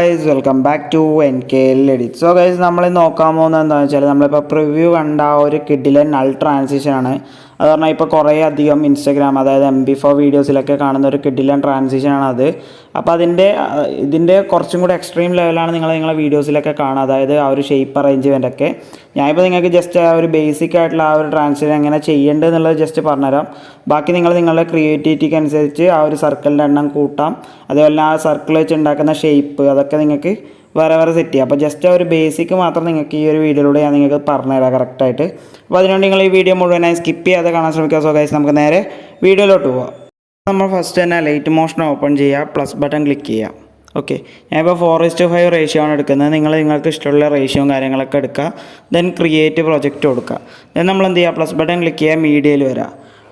guys, welcome back to NKL EDITS. So guys, നമ്മൾ നോക്കാൻ പോകുന്നത് എന്താണെന്ന് വെച്ചാൽ നമ്മളിപ്പോൾ പ്രിവ്യൂ കണ്ട ഒരു കിഡിലെ നൾ ട്രാൻസിഷൻ ആണ്. അത് പറഞ്ഞാൽ ഇപ്പോൾ കുറേ അധികം ഇൻസ്റ്റാഗ്രാം അതായത് MP4 വീഡിയോസിലൊക്കെ കാണുന്ന ഒരു കിഡിലൻ ട്രാൻസിഷൻ ആണ് അത്. അപ്പോൾ ഇതിൻ്റെ കുറച്ചും കൂടി എക്സ്ട്രീം ലെവലാണ് നിങ്ങളെ വീഡിയോസിലൊക്കെ കാണുക, അതായത് ആ ഒരു ഷേപ്പ് അറേഞ്ച്മെൻ്റ് ഒക്കെ. ഞാനിപ്പോൾ നിങ്ങൾക്ക് ജസ്റ്റ് ആ ഒരു ബേസിക് ആയിട്ടുള്ള ആ ഒരു ട്രാൻസിഷൻ എങ്ങനെ ചെയ്യേണ്ടത് എന്നുള്ളത് ജസ്റ്റ് പറഞ്ഞുതരാം. ബാക്കി നിങ്ങളുടെ ക്രിയേറ്റിവിറ്റിക്ക് അനുസരിച്ച് ആ ഒരു സർക്കിളിൻ്റെ എണ്ണം കൂട്ടാം, അതേപോലെ ആ സർക്കിൾ വെച്ച് ഉണ്ടാക്കുന്ന ഷേപ്പ് അതൊക്കെ നിങ്ങൾക്ക് വേറെ സെറ്റ് ചെയ്യാം. അപ്പോൾ ജസ്റ്റ് ആ ഒരു ബേസിക് മാത്രം നിങ്ങൾക്ക് ഈ ഒരു വീഡിയോയിലൂടെ ഞാൻ നിങ്ങൾക്ക് പറഞ്ഞുതരാം കറക്റ്റായിട്ട്. അപ്പോൾ അതിനുവേണ്ടി നിങ്ങൾ ഈ വീഡിയോ മുഴുവനായി സ്കിപ്പ് ചെയ്യാതെ കാണാൻ ശ്രമിക്കുക. സോ ഗൈസ്, നമുക്ക് നേരെ വീഡിയോയിലോട്ട് പോവാം. നമ്മൾ ഫസ്റ്റ് തന്നെ ലൈറ്റ് മോഷൻ ഓപ്പൺ ചെയ്യുക, പ്ലസ് ബട്ടൺ ക്ലിക്ക് ചെയ്യുക. ഓക്കെ, ഞാനിപ്പോൾ 4:5 റേഷ്യോ ആണ് എടുക്കുന്നത്. നിങ്ങൾക്ക് ഇഷ്ടമുള്ള റേഷ്യോയും കാര്യങ്ങളൊക്കെ എടുക്കുക. ദെൻ ക്രിയേറ്റ് പ്രൊജക്റ്റ് കൊടുക്കുക. ദെൻ നമ്മൾ എന്ത് ചെയ്യുക, പ്ലസ് ബട്ടൺ ക്ലിക്ക് ചെയ്യുക, മീഡിയയിൽ വരിക.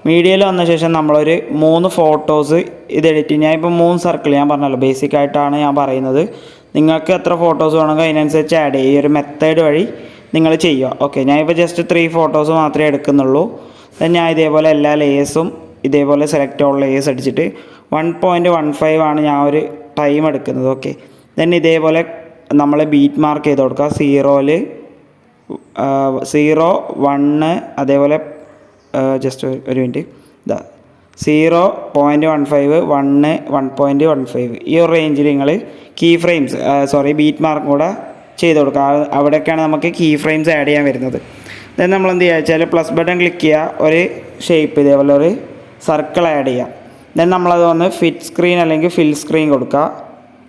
മീഡിയയിൽ വന്ന ശേഷം നമ്മളൊരു 3 ഫോട്ടോസ് ഇത് എഡിറ്റ് ചെയ്യും. ഞാനിപ്പോൾ 3 സർക്കിൾ ഞാൻ പറഞ്ഞല്ലോ, ബേസിക്കായിട്ടാണ് ഞാൻ പറയുന്നത്. നിങ്ങൾക്ക് എത്ര ഫോട്ടോസ് വേണമെങ്കിൽ അതിനനുസരിച്ച് ആഡ് ചെയ്യുക. ഈ ഒരു മെത്തേഡ് വഴി നിങ്ങൾ ചെയ്യുക. ഓക്കെ, ഞാനിപ്പോൾ ജസ്റ്റ് 3 ഫോട്ടോസ് മാത്രമേ എടുക്കുന്നുള്ളൂ. ദെൻ ഞാൻ ഇതേപോലെ എല്ലാ ലേയേഴ്സും ഇതേപോലെ സെലക്ട് ഓൾ ലേയേഴ്സ് അടിച്ചിട്ട് 1.15 ആണ് ഞാൻ ഒരു ടൈം എടുക്കുന്നത്. ഓക്കെ, ദെൻ ഇതേപോലെ നമ്മൾ ബീറ്റ് മാർക്ക് ചെയ്ത് കൊടുക്കുക. 0, 1 അതേപോലെ ജസ്റ്റ് ഒരു മിനിറ്റ്, ഇതാ 0.15, 1, 1.15 ഈ ഒരു റേഞ്ചിൽ നിങ്ങൾ കീ ഫ്രെയിംസ് ബീറ്റ് മാർക്ക് കൂടെ ചെയ്ത് കൊടുക്കുക. അവിടെയൊക്കെയാണ് നമുക്ക് കീ ഫ്രെയിംസ് ആഡ് ചെയ്യാൻ വരുന്നത്. ദെൻ നമ്മൾ എന്ത് ചെയ്യുക വെച്ചാൽ പ്ലസ് ബട്ടൺ ക്ലിക്ക് ചെയ്യുക, ഒരു ഷേപ്പ് ഇതേപോലെ ഒരു സർക്കിൾ ആഡ് ചെയ്യുക. ദെൻ നമ്മളത് വന്ന് ഫിറ്റ് സ്ക്രീൻ അല്ലെങ്കിൽ ഫിൽ സ്ക്രീൻ കൊടുക്കുക.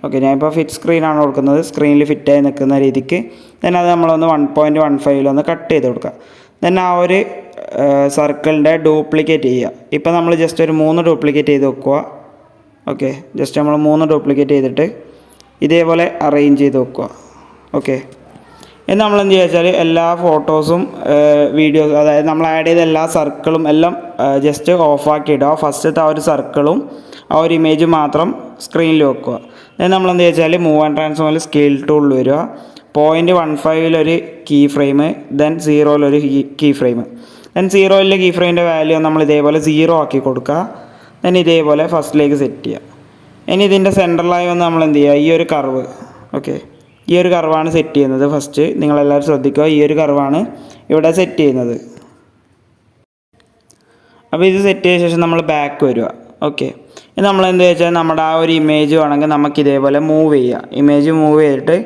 ഓക്കെ, ഞാനിപ്പോൾ ഫിറ്റ് സ്ക്രീനാണ് കൊടുക്കുന്നത്, സ്ക്രീനിൽ ഫിറ്റായി നിൽക്കുന്ന രീതിക്ക്. ദെൻ അത് നമ്മളൊന്ന് 1.15 കട്ട് ചെയ്ത് കൊടുക്കുക. ദെൻ ആ ഒരു സർക്കിളിൻ്റെ ഡ്യൂപ്ലിക്കേറ്റ് ചെയ്യുക. ഇപ്പോൾ നമ്മൾ ജസ്റ്റ് ഒരു 3 ഡ്യൂപ്ലിക്കേറ്റ് ചെയ്ത് വെക്കുക. ഓക്കെ, ജസ്റ്റ് നമ്മൾ 3 ഡ്യൂപ്ലിക്കേറ്റ് ചെയ്തിട്ട് ഇതേപോലെ അറേഞ്ച് ചെയ്ത് വെക്കുക. ഓക്കെ, ഇനി നമ്മൾ എന്ത് ചെയ്യുക വെച്ചാൽ എല്ലാ ഫോട്ടോസും വീഡിയോസ് അതായത് നമ്മൾ ആഡ് ചെയ്ത എല്ലാ സർക്കിളും എല്ലാം ജസ്റ്റ് ഓഫാക്കി ഇടുക. ഫസ്റ്റത്തെ ആ ഒരു സർക്കിളും ആ ഒരു ഇമേജ് മാത്രം സ്ക്രീനിൽ വെക്കുക. then നമ്മൾ എന്ത് വെച്ചാൽ മൂവ് ആൻഡ് ട്രാൻസ്ഫോമിൽ സ്കെയിൽ ടൂളിൽ വരിക. 0.15 key frame, then 0 key frame. Then 0 key ഫ്രെയിമിൻ്റെ വാല്യൂ നമ്മൾ ഇതേപോലെ 0 ആക്കി കൊടുക്കുക. ദെൻ ഇതേപോലെ ഫസ്റ്റിലേക്ക് സെറ്റ് ചെയ്യുക. ഇനി ഇതിൻ്റെ സെൻറ്ററിലായി വന്ന് നമ്മൾ എന്ത് ചെയ്യുക, ഈ ഒരു കർവ്. ഓക്കെ, ഈ ഒരു കർവാണ് സെറ്റ് ചെയ്യുന്നത്. ഫസ്റ്റ് നിങ്ങളെല്ലാവരും ശ്രദ്ധിക്കുക, ഈ ഒരു കർവാണ് ഇവിടെ സെറ്റ് ചെയ്യുന്നത്. അപ്പോൾ ഇത് സെറ്റ് ചെയ്ത ശേഷം നമ്മൾ ബാക്ക് വരിക. ഓക്കെ, ഇത് നമ്മൾ എന്ത് വെച്ചാൽ നമ്മുടെ ആ ഒരു ഇമേജ് വേണമെങ്കിൽ നമുക്ക് ഇതേപോലെ മൂവ് ചെയ്യുക. ഇമേജ് മൂവ് ചെയ്തിട്ട്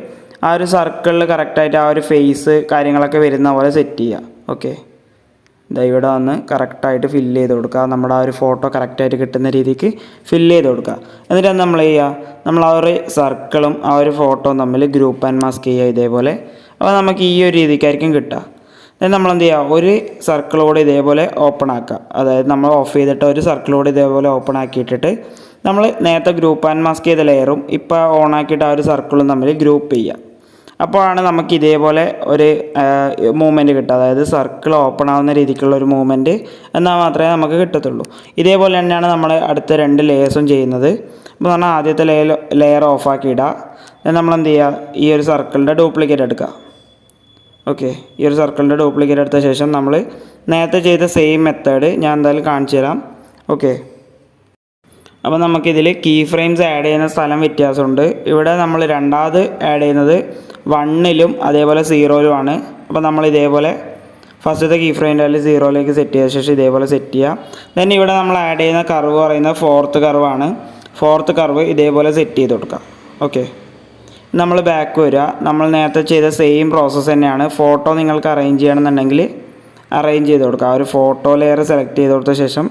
ആ ഒരു സർക്കിളിൽ കറക്റ്റായിട്ട് ആ ഒരു ഫേസ് കാര്യങ്ങളൊക്കെ വരുന്ന പോലെ സെറ്റ് ചെയ്യുക. ഓക്കെ, ഇതാ ഇവിടെ വന്ന് കറക്റ്റായിട്ട് ഫില്ല് ചെയ്ത് കൊടുക്കുക. നമ്മുടെ ആ ഒരു ഫോട്ടോ കറക്റ്റായിട്ട് കിട്ടുന്ന രീതിക്ക് ഫില്ല് ചെയ്ത് കൊടുക്കുക. എന്നിട്ട് നമ്മൾ ചെയ്യുക, നമ്മൾ ആ ഒരു സർക്കിളും ആ ഒരു ഫോട്ടോയും തമ്മിൽ ഗ്രൂപ്പ് ആൻഡ് മാസ്ക് ചെയ്യുക ഇതേപോലെ. അപ്പോൾ നമുക്ക് ഈ ഒരു രീതിക്കായിരിക്കും കിട്ടുക. then നമ്മൾ എന്ത് ചെയ്യുക, ഒരു സർക്കിളോട് ഇതേപോലെ ഓപ്പൺ ആക്കുക. അതായത് നമ്മൾ ഓഫ് ചെയ്തിട്ട് ഒരു സർക്കിളോട് ഇതേപോലെ ഓപ്പൺ ആക്കിയിട്ടിട്ട് നമ്മൾ നേരത്തെ ഗ്രൂപ്പ് ആൻഡ് മാസ്ക് ചെയ്ത ലെയറും ഇപ്പോൾ ഓൺ ആക്കിയിട്ട് ആ ഒരു സർക്കിളും തമ്മിൽ ഗ്രൂപ്പ് ചെയ്യുക. അപ്പോഴാണ് നമുക്ക് ഇതേപോലെ ഒരു മൂവ്മെൻറ്റ് കിട്ടുക. അതായത് സർക്കിൾ ഓപ്പൺ ആവുന്ന രീതിക്കുള്ള ഒരു മൂവ്മെൻറ്റ് എന്നാൽ മാത്രമേ നമുക്ക് കിട്ടത്തുള്ളൂ. ഇതേപോലെ തന്നെയാണ് നമ്മൾ അടുത്ത 2 ലെയേഴ്സും ചെയ്യുന്നത്. അപ്പോൾ പറഞ്ഞാൽ ആദ്യത്തെ ലെയർ ഓഫാക്കി ഇടുക. നമ്മൾ എന്ത് ചെയ്യുക, ഈ ഒരു സർക്കിളിൻ്റെ ഡ്യൂപ്ലിക്കേറ്റ് എടുക്കുക. ഓക്കെ, ഈ ഒരു സർക്കിളിൻ്റെ ഡ്യൂപ്ലിക്കേറ്റ് എടുത്ത ശേഷം നമ്മൾ നേരത്തെ ചെയ്ത സെയിം മെത്തേഡ് ഞാൻ എന്തായാലും കാണിച്ചു തരാം. ഓക്കെ, അപ്പോൾ നമുക്കിതിൽ കീ ഫ്രെയിംസ് ആഡ് ചെയ്യുന്ന സ്ഥലം വ്യത്യാസമുണ്ട്. ഇവിടെ നമ്മൾ രണ്ടാമത് ആഡ് ചെയ്യുന്നത് 1 അതേപോലെ 0 ആണ്. അപ്പോൾ നമ്മൾ ഇതേപോലെ ഫസ്റ്റത്തെ കീ ഫ്രെയിമിൻ്റെ അതിൽ 0 സെറ്റ് ചെയ്ത ശേഷം ഇതേപോലെ സെറ്റ് ചെയ്യുക. ദെൻ ഇവിടെ നമ്മൾ ആഡ് ചെയ്യുന്ന കർവ് പറയുന്നത് 4th കർവാണ്. 4th കർവ് ഇതേപോലെ സെറ്റ് ചെയ്ത് കൊടുക്കുക. ഓക്കെ, നമ്മൾ ബാക്ക് വരിക. നമ്മൾ നേരത്തെ ചെയ്ത സെയിം പ്രോസസ്സ് തന്നെയാണ്. ഫോട്ടോ നിങ്ങൾക്ക് അറേഞ്ച് ചെയ്യണമെന്നുണ്ടെങ്കിൽ അറേഞ്ച് ചെയ്ത് കൊടുക്കുക. ആ ഒരു ഫോട്ടോ ലെയർ സെലക്ട് ചെയ്ത് കൊടുത്ത ശേഷം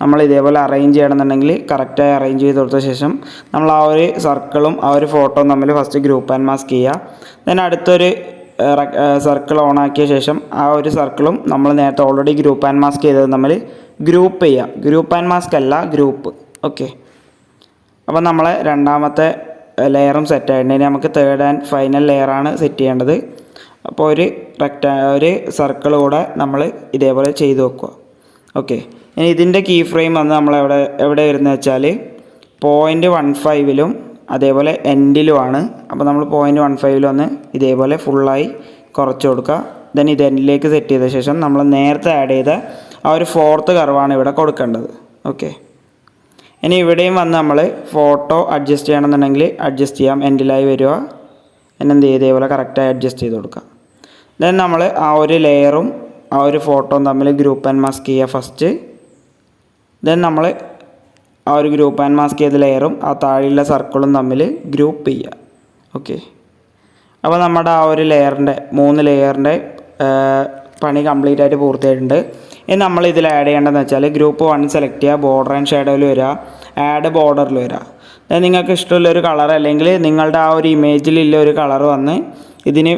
നമ്മൾ ഇതേപോലെ അറേഞ്ച് ചെയ്യണമെന്നുണ്ടെങ്കിൽ കറക്റ്റായി അറേഞ്ച് ചെയ്ത് കൊടുത്ത ശേഷം നമ്മൾ ആ ഒരു സർക്കിളും ആ ഒരു ഫോട്ടോയും തമ്മിൽ ഫസ്റ്റ് ഗ്രൂപ്പ് ആൻഡ് മാസ്ക് ചെയ്യുക. ദെൻ അടുത്തൊരു സർക്കിൾ ഓൺ ആക്കിയ ശേഷം ആ ഒരു സർക്കിളും നമ്മൾ നേരത്തെ ഓൾറെഡി ഗ്രൂപ്പ് ആൻഡ് മാസ്ക് ചെയ്തത് തമ്മിൽ ഗ്രൂപ്പ് ചെയ്യുക. ഗ്രൂപ്പ് ആൻഡ് മാസ്ക് അല്ല, ഗ്രൂപ്പ്. ഓക്കെ, അപ്പോൾ നമ്മളെ രണ്ടാമത്തെ ലെയറും സെറ്റ് ആയിട്ടുണ്ട്. ഇനി നമുക്ക് തേർഡ് ആൻഡ് ഫൈനൽ ലെയറാണ് സെറ്റ് ചെയ്യേണ്ടത്. അപ്പോൾ ഒരു സർക്കിൾ കൂടെ നമ്മൾ ഇതേപോലെ ചെയ്ത് വെക്കുക. ഓക്കെ, ഇനി ഇതിൻ്റെ കീ ഫ്രെയിം വന്ന് നമ്മൾ എവിടെ വരുന്നത് വെച്ചാൽ 0.15 അതേപോലെ എൻഡിലുമാണ്. അപ്പോൾ നമ്മൾ 0.15 വന്ന് ഇതേപോലെ ഫുള്ളായി കുറച്ച് കൊടുക്കുക. ദെൻ ഇത് എൻഡിലേക്ക് സെറ്റ് ചെയ്ത ശേഷം നമ്മൾ നേരത്തെ ആഡ് ചെയ്ത ആ ഒരു 4th കർവാണ് ഇവിടെ കൊടുക്കേണ്ടത്. ഓക്കെ, ഇനി ഇവിടെയും വന്ന് നമ്മൾ ഫോട്ടോ അഡ്ജസ്റ്റ് ചെയ്യണമെന്നുണ്ടെങ്കിൽ അഡ്ജസ്റ്റ് ചെയ്യാം. എൻഡിലായി വരിക, എന്ത് ചെയ്യുക, ഇതേപോലെ കറക്റ്റായി അഡ്ജസ്റ്റ് ചെയ്ത് കൊടുക്കാം. ദെൻ നമ്മൾ ആ ഒരു ലെയറും ആ ഒരു ഫോട്ടോയും തമ്മിൽ ഗ്രൂപ്പ് ആൻഡ് മാസ്ക് ചെയ്യുക ഫസ്റ്റ്. ദെൻ നമ്മൾ ആ ഒരു ഗ്രൂപ്പ് ആൻഡ് മാസ്ക് ചെയ്ത ലെയറും ആ താഴെയുള്ള സർക്കിളും തമ്മിൽ ഗ്രൂപ്പ് ചെയ്യുക. ഓക്കെ, അപ്പോൾ നമ്മുടെ ആ ഒരു ലെയറിൻ്റെ 3 ലെയറിൻ്റെ പണി കംപ്ലീറ്റ് ആയിട്ട് പൂർത്തിയായിട്ടുണ്ട്. ഇനി നമ്മൾ ഇതിൽ ആഡ് ചെയ്യേണ്ടതെന്ന് വെച്ചാൽ ഗ്രൂപ്പ് 1 സെലക്ട് ചെയ്യുക, ബോർഡർ ആൻഡ് ഷാഡോയിൽ വരിക, ആഡ് ബോർഡറിൽ വരിക. നിങ്ങൾക്ക് ഇഷ്ടമുള്ളൊരു കളർ അല്ലെങ്കിൽ നിങ്ങളുടെ ആ ഒരു ഇമേജിലുള്ള ഒരു കളർ വന്ന് ഇതിന്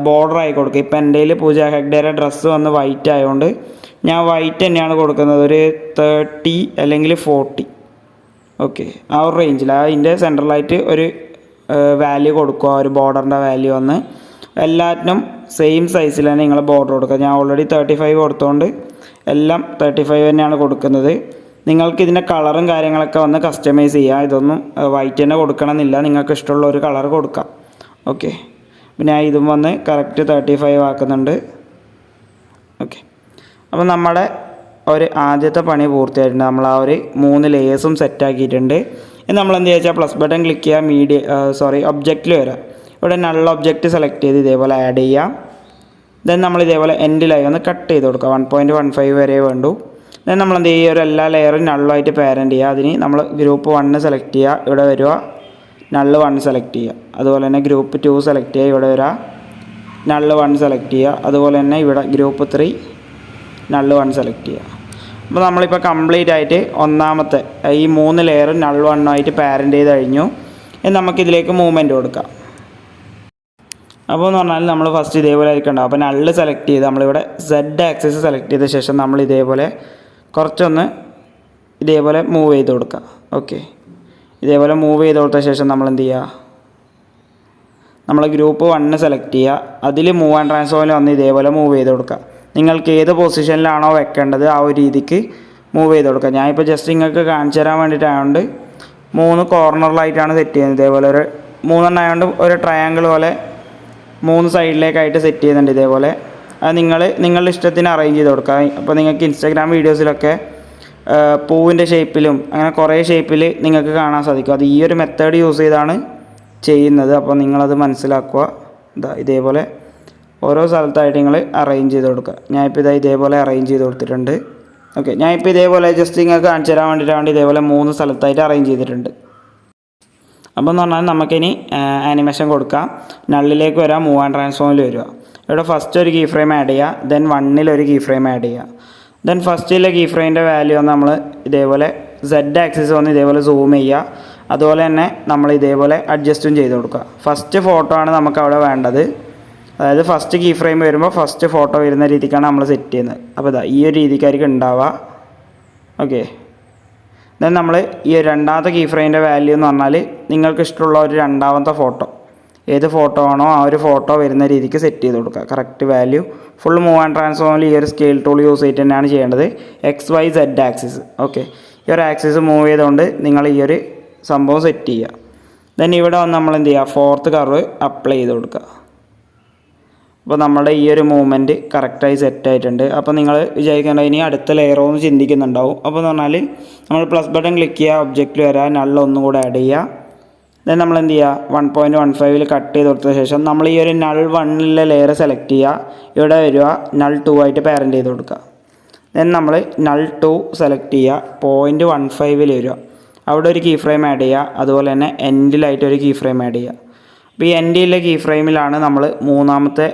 ബോർഡർ ആയി കൊടുക്കുക. ഇപ്പോൾ എൻ്റെ കയ്യിൽ പൂജ ഹെഗ്ഡേയുടെ ഡ്രസ്സ് വന്ന് വൈറ്റ് ആയതുകൊണ്ട് ഞാൻ വൈറ്റ് തന്നെയാണ് കൊടുക്കുന്നത്, ഒരു 30 അല്ലെങ്കിൽ 40. ഓക്കെ, ആ ഒരു റേഞ്ചിൽ അതിൻ്റെ സെൻട്രലായിട്ട് ഒരു വാല്യൂ കൊടുക്കുക. ഒരു ബോർഡറിൻ്റെ വാല്യൂ വന്ന് എല്ലാറ്റിനും സെയിം സൈസിൽ തന്നെ നിങ്ങൾ ബോർഡർ കൊടുക്കുക. ഞാൻ ഓൾറെഡി 35 കൊടുത്തുകൊണ്ട് എല്ലാം 35 തന്നെയാണ് കൊടുക്കുന്നത്. നിങ്ങൾക്ക് ഇതിൻ്റെ കളറും കാര്യങ്ങളൊക്കെ വന്ന് കസ്റ്റമൈസ് ചെയ്യാം. ഇതൊന്നും വൈറ്റ് തന്നെ കൊടുക്കണമെന്നില്ല, നിങ്ങൾക്ക് ഇഷ്ടമുള്ള ഒരു കളർ കൊടുക്കാം. ഓക്കെ, പിന്നെ ഞാൻ ഇതും വന്ന് കറക്റ്റ് 35 ആക്കുന്നുണ്ട്. ഓക്കെ, അപ്പോൾ നമ്മുടെ ഒരു ആദ്യത്തെ പണി പൂർത്തിയായിട്ടുണ്ട്. നമ്മൾ ആ ഒരു 3 ലെയേഴ്സും സെറ്റാക്കിയിട്ടുണ്ട്. ഇനി നമ്മൾ എന്ത് ചെയ്യുക, പ്ലസ് ബട്ടൺ ക്ലിക്ക് ചെയ്യുക, ഒബ്ജക്റ്റിൽ വരാം. ഇവിടെ നൾ ഒബ്ജക്റ്റ് സെലക്ട് ചെയ്ത് ഇതേപോലെ ആഡ് ചെയ്യാം. ദെൻ നമ്മൾ ഇതേപോലെ എൻഡിലായി ഒന്ന് കട്ട് ചെയ്ത് കൊടുക്കുക. 1.15 വരെ വേണ്ടു. ദെൻ നമ്മൾ എന്ത് ചെയ്യുക, ഒരു എല്ലാ ലെയറും നള്ളുമായിട്ട് പാരൻറ്റ് ചെയ്യുക. അതിന് നമ്മൾ ഗ്രൂപ്പ് 1 സെലക്ട് ചെയ്യുക, ഇവിടെ വരിക, നള്ള് 1 സെലക്ട് ചെയ്യുക. അതുപോലെ തന്നെ ഗ്രൂപ്പ് 2 സെലക്ട് ചെയ്യുക, ഇവിടെ വരിക, നള്ള് 1 സെലക്ട് ചെയ്യുക. അതുപോലെ തന്നെ ഇവിടെ ഗ്രൂപ്പ് 3 നള്ള് 1 സെലക്ട് ചെയ്യുക. അപ്പോൾ നമ്മളിപ്പോൾ കംപ്ലീറ്റ് ആയിട്ട് ഒന്നാമത്തെ ഈ 3 ലെയറും നൾ 1 പാരൻറ്റ് ചെയ്ത് കഴിഞ്ഞു. ഇനി നമുക്കിതിലേക്ക് മൂവ്മെൻറ്റ് കൊടുക്കാം. അപ്പോൾ എന്ന് പറഞ്ഞാൽ നമ്മൾ ഫസ്റ്റ് ഇതേപോലെ ആയിരിക്കണ്ടാവും. അപ്പോൾ നള്ള് സെലക്ട് ചെയ്ത് നമ്മളിവിടെ Z ആക്സിസ് സെലക്ട് ചെയ്ത ശേഷം നമ്മൾ ഇതേപോലെ കുറച്ചൊന്ന് ഇതേപോലെ മൂവ് ചെയ്ത് കൊടുക്കുക. ഓക്കെ, ഇതേപോലെ മൂവ് ചെയ്ത് കൊടുത്ത ശേഷം നമ്മൾ എന്ത് ചെയ്യുക, നമ്മൾ ഗ്രൂപ്പ് 1 സെലക്ട് ചെയ്യുക. അതിൽ മൂവ് ആൻഡ് ട്രാൻസ്ഫോമിൽ വന്ന് ഇതേപോലെ മൂവ് ചെയ്ത് കൊടുക്കുക. നിങ്ങൾക്ക് ഏത് പൊസിഷനിലാണോ വെക്കേണ്ടത് ആ ഒരു രീതിക്ക് മൂവ് ചെയ്ത് കൊടുക്കുക. ഞാനിപ്പോൾ ജസ്റ്റ് നിങ്ങൾക്ക് കാണിച്ചു തരാൻ വേണ്ടിയിട്ടായതുകൊണ്ട് 3 കോർണറിലായിട്ടാണ് സെറ്റ് ചെയ്യുന്നത്. ഇതേപോലെ ഒരു 3 ആയതുകൊണ്ട് ഒരു ട്രയാങ്കിൾ പോലെ 3 സൈഡിലേക്കായിട്ട് സെറ്റ് ചെയ്യുന്നുണ്ട്. ഇതേപോലെ അത് നിങ്ങളുടെ ഇഷ്ടത്തിന് അറേഞ്ച് ചെയ്ത് കൊടുക്കുക. അപ്പോൾ നിങ്ങൾക്ക് ഇൻസ്റ്റാഗ്രാം വീഡിയോസിലൊക്കെ പൂവിൻ്റെ ഷേപ്പിലും അങ്ങനെ കുറേ ഷേപ്പിൽ നിങ്ങൾക്ക് കാണാൻ സാധിക്കും. അത് ഈ ഒരു മെത്തേഡ് യൂസ് ചെയ്താണ് ചെയ്യുന്നത്. അപ്പോൾ നിങ്ങളത് മനസ്സിലാക്കുക. ഇതേപോലെ ഓരോ സ്ഥലത്തായിട്ട് നിങ്ങൾ അറേഞ്ച് ചെയ്ത് കൊടുക്കുക. ഞാനിപ്പോൾ ഇതേപോലെ അറേഞ്ച് ചെയ്ത് കൊടുത്തിട്ടുണ്ട്. ഓക്കെ, ഞാനിപ്പോൾ ഇതേപോലെ ജസ്റ്റ് നിങ്ങൾക്ക് കാണിച്ചു തരാൻ വേണ്ടിയിട്ടാണ് ഇതേപോലെ 3 സ്ഥലത്തായിട്ട് അറേഞ്ച് ചെയ്തിട്ടുണ്ട്. അപ്പോൾ എന്ന് പറഞ്ഞാൽ നമുക്കിനി ആനിമേഷൻ കൊടുക്കാം. നള്ളിലേക്ക് വരാം, മൂവ് ആൻഡ് ട്രാൻസ്ഫോമിൽ വരിക. ഇവിടെ ഫസ്റ്റ് ഒരു കീ ഫ്രെയിം ആഡ് ചെയ്യുക. ദെൻ 1 ഒരു കീ ഫ്രെയിം ആഡ് ചെയ്യുക. ദെൻ ഫസ്റ്റിലെ കീ ഫ്രെയിമിൻ്റെ വാല്യൂ വന്ന് നമ്മൾ ഇതേപോലെ Z ആക്സിസ് വന്ന് ഇതേപോലെ സൂം ചെയ്യുക. അതുപോലെ തന്നെ നമ്മൾ ഇതേപോലെ അഡ്ജസ്റ്റും ചെയ്ത് കൊടുക്കുക. ഫസ്റ്റ് ഫോട്ടോ ആണ് നമുക്ക് അവിടെ വേണ്ടത്. അതായത് ഫസ്റ്റ് കീ ഫ്രെയിം വരുമ്പോൾ ഫസ്റ്റ് ഫോട്ടോ വരുന്ന രീതിക്കാണ് നമ്മൾ സെറ്റ് ചെയ്യുന്നത്. അപ്പോൾ ഈ ഒരു രീതിക്കായിരിക്കും ഉണ്ടാവുക. ഓക്കെ, ദെൻ നമ്മൾ ഈ രണ്ടാമത്തെ കീ ഫ്രെയിമിൻ്റെ വാല്യൂ എന്ന് പറഞ്ഞാൽ നിങ്ങൾക്ക് ഇഷ്ടമുള്ള ഒരു രണ്ടാമത്തെ ഫോട്ടോ ഏത് ഫോട്ടോ ആണോ ആ ഒരു ഫോട്ടോ വരുന്ന രീതിക്ക് സെറ്റ് ചെയ്ത് കൊടുക്കുക. Correct value full move and ട്രാൻസ്ഫോമിൽ ഈ ഒരു സ്കെയിൽ ടൂൾ യൂസ് ചെയ്തിട്ട് തന്നെയാണ് ചെയ്യേണ്ടത്. XYZ axis. ഓക്കെ, ഈ ഒരു ആക്സിസ് മൂവ് ചെയ്തുകൊണ്ട് നിങ്ങൾ ഈ ഒരു സംഭവം സെറ്റ് ചെയ്യുക. ദെൻ ഇവിടെ വന്ന് നമ്മൾ എന്ത് ചെയ്യുക, 4th കർവ് അപ്ലൈ ചെയ്ത് കൊടുക്കുക. അപ്പോൾ നമ്മുടെ ഈ ഒരു മൂവ്മെൻറ്റ് കറക്റ്റായി സെറ്റായിട്ടുണ്ട്. അപ്പോൾ നിങ്ങൾ വിചാരിക്കേണ്ട ഇനി അടുത്ത ലെയറോന്ന് ചിന്തിക്കുന്നുണ്ടാവും. അപ്പോൾ എന്ന് പറഞ്ഞാൽ നമ്മൾ പ്ലസ് ബട്ടൺ ക്ലിക്ക് ചെയ്യുക, ഒബ്ജക്റ്റിൽ വരാൻ നൾ ഒന്നും കൂടെ ആഡ് ചെയ്യുക. ദെൻ നമ്മൾ എന്ത് ചെയ്യുക, 1.15 കട്ട് ചെയ്ത് കൊടുത്ത ശേഷം നമ്മൾ ഈ ഒരു നൾ 1 ലെയർ സെലക്ട് ചെയ്യുക. ഇവിടെ വരിക, നൾ 2 പാരൻറ്റ് ചെയ്ത് കൊടുക്കുക. ദെൻ നമ്മൾ നൾ 2 സെലക്ട് ചെയ്യുക, 0.15 വരിക. അവിടെ ഒരു കീ ഫ്രെയിം ആഡ് ചെയ്യുക. അതുപോലെ തന്നെ എൻഡിലായിട്ട് ഒരു കീ ഫ്രെയിം ആഡ് ചെയ്യുക. അപ്പോൾ ഈ എൻഡിലെ കീ ഫ്രെയിമിലാണ് നമ്മൾ മൂന്നാമത്തെ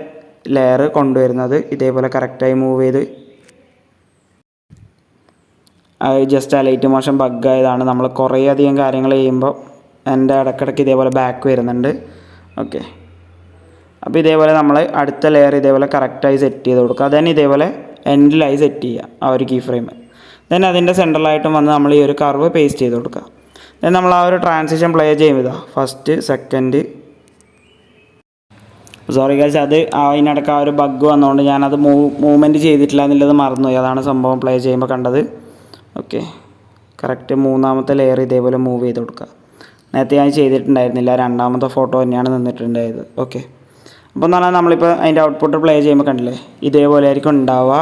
ലെയർ കൊണ്ടുവരുന്നത്. ഇതേപോലെ കറക്റ്റായി മൂവ് ചെയ്ത് ജസ്റ്റ് അലൈറ്റ് മോഷൻ ബഗ്ഗായതാണ്. നമ്മൾ കുറേ അധികം കാര്യങ്ങൾ ചെയ്യുമ്പോൾ എൻ്റെ ഇടയ്ക്കിടയ്ക്ക് ഇതേപോലെ ബാക്ക് വരുന്നുണ്ട്. ഓക്കെ, അപ്പോൾ ഇതേപോലെ നമ്മൾ അടുത്ത ലെയർ ഇതേപോലെ കറക്റ്റായി സെറ്റ് ചെയ്ത് കൊടുക്കുക. ദെൻ ഇതേപോലെ എൻഡിലായി സെറ്റ് ചെയ്യുക ആ ഒരു കീ ഫ്രെയിം. ദെൻ അതിൻ്റെ സെൻട്രലായിട്ടും വന്ന് നമ്മൾ ഈ ഒരു കർവ് പേസ്റ്റ് ചെയ്ത് കൊടുക്കുക. ദെൻ നമ്മൾ ആ ഒരു ട്രാൻസിഷൻ പ്ലേ ചെയ്യുമ്പോൾ ഫസ്റ്റ് സെക്കൻഡ് സോറി ഗൈസ്, അത് അതിനിടയ്ക്ക് ആ ഒരു ബഗ് വന്നതുകൊണ്ട് ഞാനത് മൂവ്മെൻറ്റ് ചെയ്തിട്ടില്ല എന്നുള്ളത് മറന്നുപോയി. അതാണ് സംഭവം പ്ലേ ചെയ്യുമ്പോൾ കണ്ടത്. ഓക്കെ, കറക്റ്റ് മൂന്നാമത്തെ ലെയർ ഇതേപോലെ മൂവ് ചെയ്ത് കൊടുക്കുക. നേരത്തെ ഞാൻ ചെയ്തിട്ടുണ്ടായിരുന്നില്ല, രണ്ടാമത്തെ ഫോട്ടോ തന്നെയാണ് നിന്നിട്ടുണ്ടായത്. ഓക്കെ, അപ്പോൾ എന്ന് പറഞ്ഞാൽ നമ്മളിപ്പോൾ അതിൻ്റെ ഔട്ട്പുട്ട് പ്ലേ ചെയ്യുമ്പോൾ കണ്ടില്ലേ, ഇതേപോലെ ആയിരിക്കും ഉണ്ടാവുക.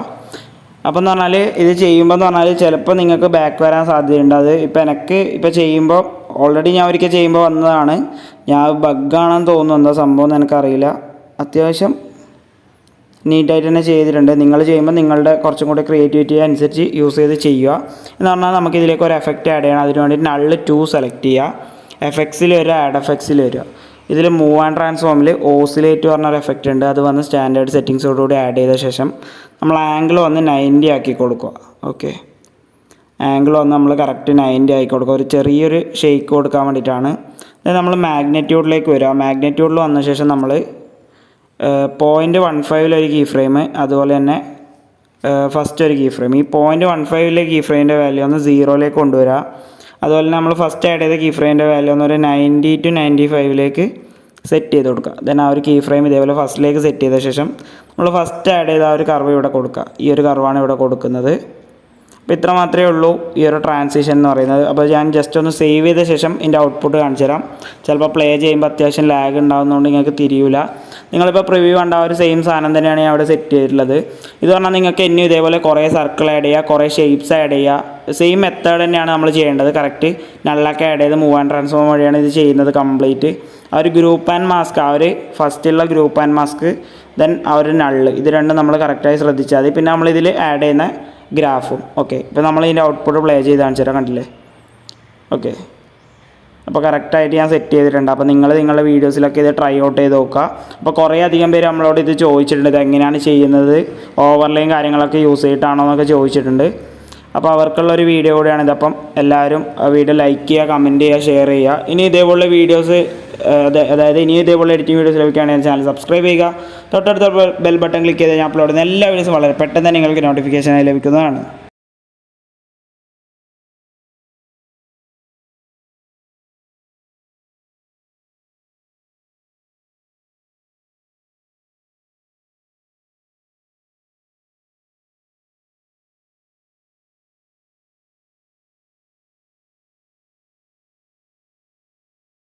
അപ്പോൾ എന്ന് പറഞ്ഞാൽ ഇത് ചെയ്യുമ്പോൾ എന്ന് പറഞ്ഞാൽ ചിലപ്പോൾ നിങ്ങൾക്ക് ബാക്ക് വരാൻ സാധ്യതയുണ്ട്. അത് ഇപ്പോൾ എനിക്ക് ഇപ്പോൾ ചെയ്യുമ്പോൾ ഓൾറെഡി ഞാൻ ഒരിക്കൽ ചെയ്യുമ്പോൾ വന്നതാണ്. ഞാൻ ബഗ്ഗാണെന്ന് തോന്നുന്നു, എന്താ സംഭവം എന്ന് എനിക്കറിയില്ല. അത്യാവശ്യം നീറ്റായിട്ട് തന്നെ ചെയ്തിട്ടുണ്ട്. നിങ്ങൾ ചെയ്യുമ്പോൾ നിങ്ങളുടെ കുറച്ചും കൂടി ക്രിയേറ്റിവിറ്റി അനുസരിച്ച് യൂസ് ചെയ്ത് ചെയ്യുക. എന്ന് പറഞ്ഞാൽ നമുക്കിതിലേക്ക് ഒരു എഫക്റ്റ് ആഡ് ചെയ്യണം. അതിന് വേണ്ടി നള്ള് 2 സെലക്ട് ചെയ്യുക. എഫക്ട്സിൽ വരിക, ആഡ് എഫക്ട്സിൽ വരിക. ഇതിൽ മൂവ് ആൻഡ് ട്രാൻസ്ഫോമിൽ ഓസിലേറ്റ് പറഞ്ഞൊരു എഫക്റ്റ് ഉണ്ട്. അത് വന്ന് സ്റ്റാൻഡേർഡ് സെറ്റിങ്സോടുകൂടി ആഡ് ചെയ്ത ശേഷം നമ്മൾ ആംഗിൾ വന്ന് 90 ആക്കി കൊടുക്കുക. ഓക്കെ, ആംഗിൾ വന്ന് നമ്മൾ കറക്റ്റ് 90 ആക്കി കൊടുക്കുക. ഒരു ചെറിയൊരു ഷെയ്ക്ക് കൊടുക്കാൻ വേണ്ടിയിട്ടാണ്. നമ്മൾ മാഗ്നറ്റ്യൂഡിലേക്ക് വരിക. മാഗ്നറ്റ്യൂഡിൽ വന്ന ശേഷം നമ്മൾ 0.15 ഒരു കീ ഫ്രെയിം, അതുപോലെ തന്നെ ഫസ്റ്റ് ഒരു കീ ഫ്രെയിം. ഈ 0.15 കീ ഫ്രെയിമിൻ്റെ വാല്യൂ ഒന്ന് 0ലേക്ക് കൊണ്ടുവരിക. അതുപോലെ തന്നെ നമ്മൾ ഫസ്റ്റ് ആഡ് ചെയ്ത കീ ഫ്രെയിമിൻ്റെ വാല്യൂ ഒന്ന് ഒരു 90 to 95 സെറ്റ് ചെയ്ത് കൊടുക്കുക. ദെൻ ആ ഒരു കീ ഫ്രെയിം ഇതേപോലെ ഫസ്റ്റിലേക്ക് സെറ്റ് ചെയ്ത ശേഷം നമ്മൾ ഫസ്റ്റ് ആഡ് ചെയ്ത ആ ഒരു കർവ് ഇവിടെ കൊടുക്കുക. ഈ ഒരു കർവാണ് ഇവിടെ കൊടുക്കുന്നത്. അപ്പോൾ ഇത്ര മാത്രമേ ഉള്ളൂ ഈ ഒരു ട്രാൻസിഷൻ എന്ന് പറയുന്നത്. അപ്പോൾ ഞാൻ ജസ്റ്റ് ഒന്ന് സേവ് ചെയ്ത ശേഷം ഇതിൻ്റെ ഔട്ട്പുട്ട് കാണിച്ചു തരാം. ചിലപ്പോൾ പ്ലേ ചെയ്യുമ്പോൾ അത്യാവശ്യം ലാഗ് ഉണ്ടാകുന്നതുകൊണ്ട് നിങ്ങൾക്ക് തിരിയില്ല. നിങ്ങളിപ്പോൾ പ്രിവ്യൂ കണ്ട ആ ഒരു സെയിം സാധനം തന്നെയാണ് ഞാൻ അവിടെ സെറ്റ് ചെയ്തിട്ടുള്ളത്. ഇത് പറഞ്ഞാൽ നിങ്ങൾക്ക് ഇനി ഇതേപോലെ കുറേ സർക്കിൾ ആഡ് ചെയ്യുക, കുറേ ഷേപ്സ് ആഡ് ചെയ്യുക. സെയിം മെത്തേഡ് തന്നെയാണ് നമ്മൾ ചെയ്യേണ്ടത്. കറക്റ്റ് നള്ളൊക്കെ ആഡ് ചെയ്ത് മൂവ് ആൻഡ് ട്രാൻസ്ഫോം വഴിയാണ് ഇത് ചെയ്യുന്നത് കംപ്ലീറ്റ്. ആ ഒരു ഗ്രൂപ്പ് ആൻഡ് മാസ്ക്, ആ ഒരു ഫസ്റ്റുള്ള ഗ്രൂപ്പ് ആൻഡ് മാസ്ക്, ദെൻ ആ ഒരു നള്ള്, ഇത് രണ്ടും നമ്മൾ കറക്റ്റായി ശ്രദ്ധിച്ചാൽ മതി. പിന്നെ നമ്മളിതിൽ ആഡ് ചെയ്യുന്ന ഗ്രാഫും. ഓക്കെ, ഇപ്പോൾ നമ്മൾ ഇതിൻ്റെ ഔട്ട്പുട്ട് പ്ലേ ചെയ്ത് കാണിച്ചു തരാം. കണ്ടില്ലേ? ഓക്കെ, അപ്പോൾ കറക്റ്റായിട്ട് ഞാൻ സെറ്റ് ചെയ്തിട്ടുണ്ട്. അപ്പോൾ നിങ്ങളുടെ വീഡിയോസിലൊക്കെ ഇത് ട്രൈ ഔട്ട് ചെയ്ത് നോക്കുക. അപ്പോൾ കുറേ അധികം പേര് നമ്മളോട് ഇത് ചോദിച്ചിട്ടുണ്ട്, ഇത് എങ്ങനെയാണ് ചെയ്യുന്നത്, ഓവർലൈൻ കാര്യങ്ങളൊക്കെ യൂസ് ചെയ്തിട്ടാണോ എന്നൊക്കെ ചോദിച്ചിട്ടുണ്ട്. അപ്പോൾ അവർക്കുള്ളൊരു വീഡിയോ കൂടിയാണിത്. അപ്പം എല്ലാവരും വീഡിയോ ലൈക്ക് ചെയ്യുക, കമൻറ്റ് ചെയ്യുക, ഷെയർ ചെയ്യുക. ഇനി ഇതേപോലുള്ള വീഡിയോസ്, അതായത് ഇനി ഇതേപോലെ എഡിറ്റിംഗ് വീഡിയോസ് ലഭിക്കുകയാണെങ്കിൽ ചാനൽ സബ്സ്ക്രൈബ് ചെയ്യുക. തൊട്ടടുത്ത ബെൽ ബട്ടൺ ക്ലിക്ക് ചെയ്ത് ഞാൻ അപ്ലോഡ് ചെയ്യുന്ന എല്ലാ വീഡിയോസും വളരെ പെട്ടെന്ന് തന്നെ നിങ്ങൾക്ക് നോട്ടിഫിക്കേഷനായി ലഭിക്കുന്നതാണ്.